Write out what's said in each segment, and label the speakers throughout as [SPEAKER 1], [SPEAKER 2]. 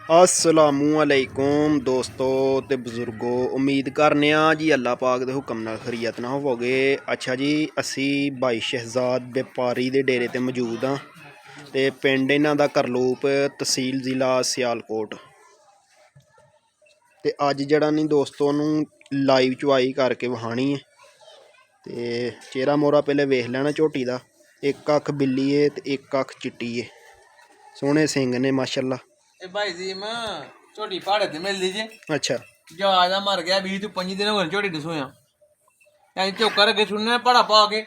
[SPEAKER 1] अस्सलामुअलैकुम दोस्तों ते बजुर्गो, उम्मीद करने जी अल्लाह पाक दे हुक्म नाल खैरियत ना होवोगे। अच्छा जी, असी भाई शहजाद व्यापारी दे डेरे ते मौजूद हाँ ते पिंड इन्हां दा करलूप, तहसील ज़िला सियालकोट। ते अज जड़ा नी दोस्तों नूं लाइव चुआई करके वहानी है ते चेहरा मोहरा पहले वेख लेना झोटी दा। एक अख बिल्ली है ते एक अख चिट्टी है, सोहने सिंग ने माशाअल्लाह।
[SPEAKER 2] ਇਹ ਭਾਈ ਜੀ ਮੈਂ ਝੋਟੀ ਪਹਾੜੇ ਤੇ ਮਿਲਦੀ ਜੇ।
[SPEAKER 1] अच्छा
[SPEAKER 2] ਜਹਾਜ਼ ਦਾ ਮਰ ਗਿਆ 20 ਤੋਂ 25 ਦਿਨ ਹੋ ਗਏ ਝੋਟੀ ਨੂੰ ਸੋਇਆ। ਐਂ ਝੋਕਾ ਰਗੇ ਸੁਣਨੇ ਪਹਾੜਾ ਪਾ ਕੇ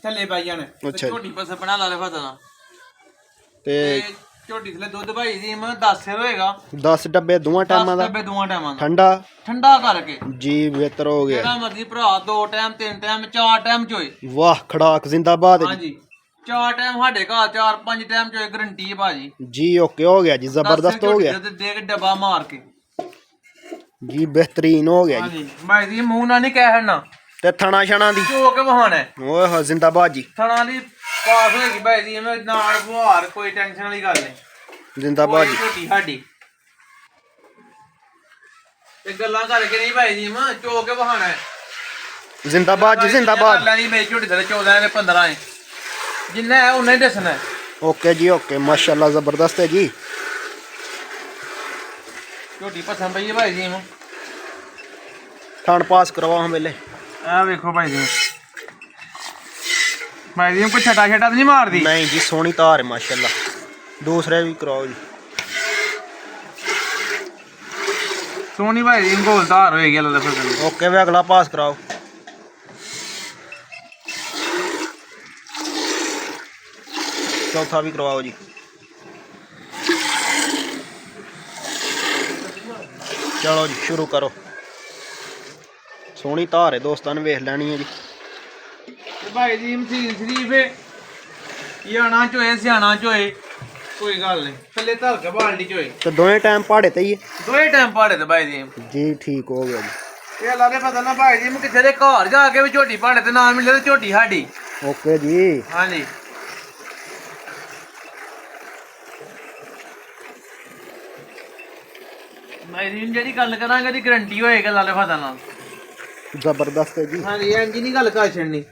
[SPEAKER 2] ਥੱਲੇ ਪੈ ਜਾਣੇ ਤੇ ਝੋਟੀ ਪਾਸੇ ਬਣਾ ਲਾ ਲੈ ਫਤਨਾ
[SPEAKER 1] ਤੇ
[SPEAKER 2] ਝੋਟੀ ਥਲੇ ਦੁੱਧ ਭਾਈ ਜੀ ਮੈਂ 10 ਸਿਰ ਹੋਏਗਾ।
[SPEAKER 1] 10 ਡੱਬੇ ਦੋਵਾਂ ਟਾਈਮਾਂ ਦਾ,
[SPEAKER 2] ਡੱਬੇ ਦੋਵਾਂ ਟਾਈਮਾਂ ਦਾ
[SPEAKER 1] ਠੰਡਾ
[SPEAKER 2] ਠੰਡਾ ਕਰਕੇ
[SPEAKER 1] जी बेहतर हो गया।
[SPEAKER 2] ਜਿਹੜਾ ਮਰਜੀ ਭਰਾ 2 ਟਾਈਮ 3 ਟਾਈਮ 4 ਟਾਈਮ ਚੋਏ।
[SPEAKER 1] वाह खड़ाक जिंदाबाद
[SPEAKER 2] ਹਾਂਜੀ 4 ਟਾਈਮ ਸਾਡੇ ਘਰ 4-5 ਟਾਈਮ ਚੋਏ ਗਰੰਟੀ ਹੈ ਭਾਜੀ
[SPEAKER 1] जी। ओके हो गया जी, जबरदस्त हो गया
[SPEAKER 2] ਦੇ के ਡੱਬਾ ਮਾਰ ਕੇ
[SPEAKER 1] जी, बेहतरीन हो गया जी।
[SPEAKER 2] ਹਾਂਜੀ ਭਾਈ ਜੀ ਮੂੰਹ ਨਾਲ ਨਹੀਂ ਕਹਿ ਹੜਨਾ
[SPEAKER 1] ते थना शना दी
[SPEAKER 2] ਚੋ ਕੇ ਵਹਾਣਾ
[SPEAKER 1] ओए हो जिंदाबाद जी,
[SPEAKER 2] ਥਣਾ ਦੀ ਪਾਸ ਹੋਏਗੀ ਭਾਈ ਜੀ ਐਵੇਂ ਨਾਲ ਬੁਹਾਰ ਕੋਈ ਟੈਨਸ਼ਨ ਵਾਲੀ ਗੱਲ ਨਹੀਂ।
[SPEAKER 1] जिंदाबाद जी।
[SPEAKER 2] ਝੋਟੀ ਸਾਡੀ ਤੇ ਗੱਲਾਂ ਕਰਕੇ ਨਹੀਂ ਭਾਈ ਜੀ ਮੈਂ ਚੋ ਕੇ ਵਹਾਣਾ
[SPEAKER 1] जिंदाबाद जी, जिंदाबाद।
[SPEAKER 2] ਲੈਣੀ ਮੇਰੀ ਝੋਟੀ ਦੇ 14 ਨੇ 15 ਹੈ ਜਿੰਨਾ ਹੈ ਉਹਨਾਂ ਹੀ ਦੱਸਣਾ।
[SPEAKER 1] ओके जी ओके, माशाल्लाह जबरदस्त है जी।
[SPEAKER 2] ਝੋਟੀ ਪਸੰਦ ਪਈ ਹੈ ਭਾਈ ਜੀ ਮੈਂ
[SPEAKER 1] थन पास करवाओ हम पहले।
[SPEAKER 2] ਆ ਵੇਖੋ ਭਾਈ ਜੀ ਭਾਈ ਜੀ ਕੋਈ ਛਟਾ ਛਟਾ ਤਾਂ ਨਹੀਂ ਮਾਰਦੀ।
[SPEAKER 1] नहीं जी, सोहनी धार है माशाल्लाह। दूसरे भी कराओ जी।
[SPEAKER 2] ਸੋਹਣੀ ਭਾਈ ਜੀ ਗੋਲ ਧਾਰ ਹੋਏਗੀ ਅੱਲਾ ਦਾ ਫਜ਼ਲ।
[SPEAKER 1] ओके वे अगला पास कराओ। चौथा भी करवाओ जी। चलो जी शुरू करो। सोहनी धार है दोस्तान, वेख लैनी है जी।
[SPEAKER 2] भाई जी मसीन शरीफ है याना चोए सियाना चोए कोई गल नहीं थले धर के बाल्टी चोए
[SPEAKER 1] तो दोवें टाइम पहाड़े ते ही है
[SPEAKER 2] दोए टाइम पहाड़े ते भाई जी
[SPEAKER 1] जी। ठीक हो गया जी।
[SPEAKER 2] ये अल्लाह दे पता ना भाई जी मैं किसी दे घर जाके भी झोटी पहाड़े ते ना मिले तो झोटी साडी।
[SPEAKER 1] ओके जी।
[SPEAKER 2] हां जी भाई जी जेडी गल करांगे दी गारंटी होएगी अल्लाह दे पता ना।
[SPEAKER 1] जबरदस्त है जी।
[SPEAKER 2] हां जी इंज नहीं गल कर छड़नी।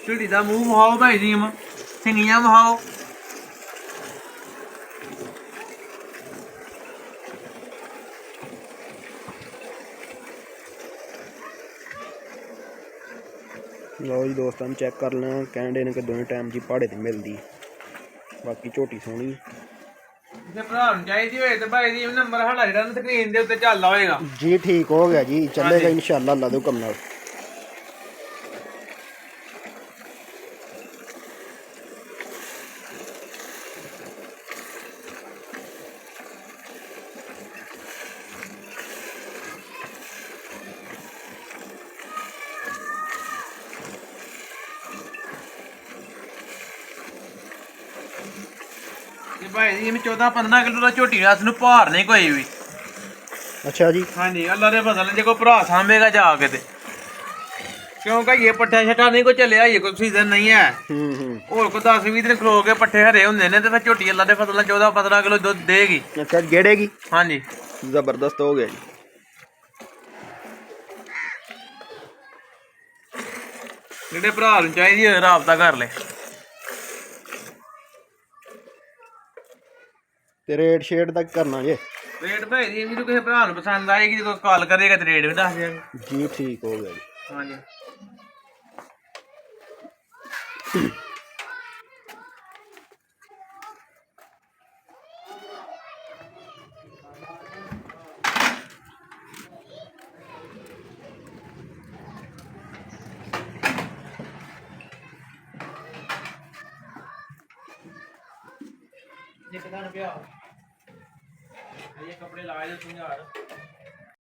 [SPEAKER 2] ਝੋਟੀ ਦਾ ਮੂੰਹ ਵਹਾਓ ਭਾਈ ਜੀ ਸਿੰਗੀਆਂ ਵਹਾਓ।
[SPEAKER 1] लो जी दोस्तों चेक कर लेना, कहने ने कि दोवें टाइम जी पहाड़े ते मिलती। बाकी झोटी सोहनी
[SPEAKER 2] ਜੇ ਭਰਾ ਨੂੰ ਚਾਹੀਦੀ ਹੋਏ ਤੇ ਭਾਈ ਜੀ ਨੰਬਰ ਸਾਡਾ ਜਿਹੜਾ ਨਾ ਸਕਰੀਨ ਦੇ ਉੱਤੇ ਚੱਲਦਾ ਹੋਏਗਾ
[SPEAKER 1] जी। ठीक हो गया जी, चलेगा इंशाल्लाह अल्लाह दे हुक्म नाल।
[SPEAKER 2] ਤੇ ਭਾਈ ਜੀ ਮੈਂ 14-15 ਕਿਲੋ ਦਾ ਝੋਟੀ ਰਾਸ ਨੂੰ ਭਾਰ ਨਹੀਂ ਕੋਈ ਵੀ।
[SPEAKER 1] अच्छा जी।
[SPEAKER 2] ਹਾਂਜੀ ਅੱਲਾ ਦੇ ਫਜ਼ਲ ਨਾਲ ਜੇ ਕੋਈ ਭਰਾ ਸਾਂਭੇਗਾ ਜਾ ਕੇ ਤੇ ਕਿਉਂਕਿ ਇਹ ਪੱਠਾ ਛਟਾ ਨਹੀਂ ਕੋਈ ਚੱਲਿਆ, ਇਹ ਕੋਈ ਸੀਜ਼ਨ ਨਹੀਂ ਹੈ। ਹੋਰ ਕੋਈ 10-20 ਦਿਨ ਖਲੋ ਕੇ ਪੱਠੇ ਹਰੇ ਹੁੰਦੇ ਨੇ ਤੇ ਫਿਰ ਝੋਟੀ ਅੱਲਾ ਦੇ ਫਜ਼ਲ ਨਾਲ 14-15 ਕਿਲੋ ਦੁੱਧ ਦੇਗੀ।
[SPEAKER 1] अच्छा गेड़ेगी।
[SPEAKER 2] ਹਾਂਜੀ
[SPEAKER 1] जबरदस्त हो गया जी।
[SPEAKER 2] ਜਿਹੜੇ ਭਰਾ ਨੂੰ ਚਾਹੀਦੀ ਹੋਏ ਰਾਬਤਾ ਕਰ ਲੈ।
[SPEAKER 1] ਤੇ ਰੇਟ ਸ਼ੇਡ ਤੱਕ ਕਰਨਾ ਜੇ।
[SPEAKER 2] ਰੇਟ ਭਾਈ ਜੀ ਜਿਹਨੂੰ ਕਿਸੇ ਭਰਾ ਨੂੰ ਪਸੰਦ ਆਏਗੀ ਜਦੋਂ ਕਾਲ ਕਰੇਗਾ ਤੇ ਰੇਟ ਵੀ ਦੱਸ ਦਿਆਂਗੇ
[SPEAKER 1] जी। ठीक हो गया जी।
[SPEAKER 2] ਹਾਂਜੀ ये कितना रुपया ये कपड़े लाए थे 5000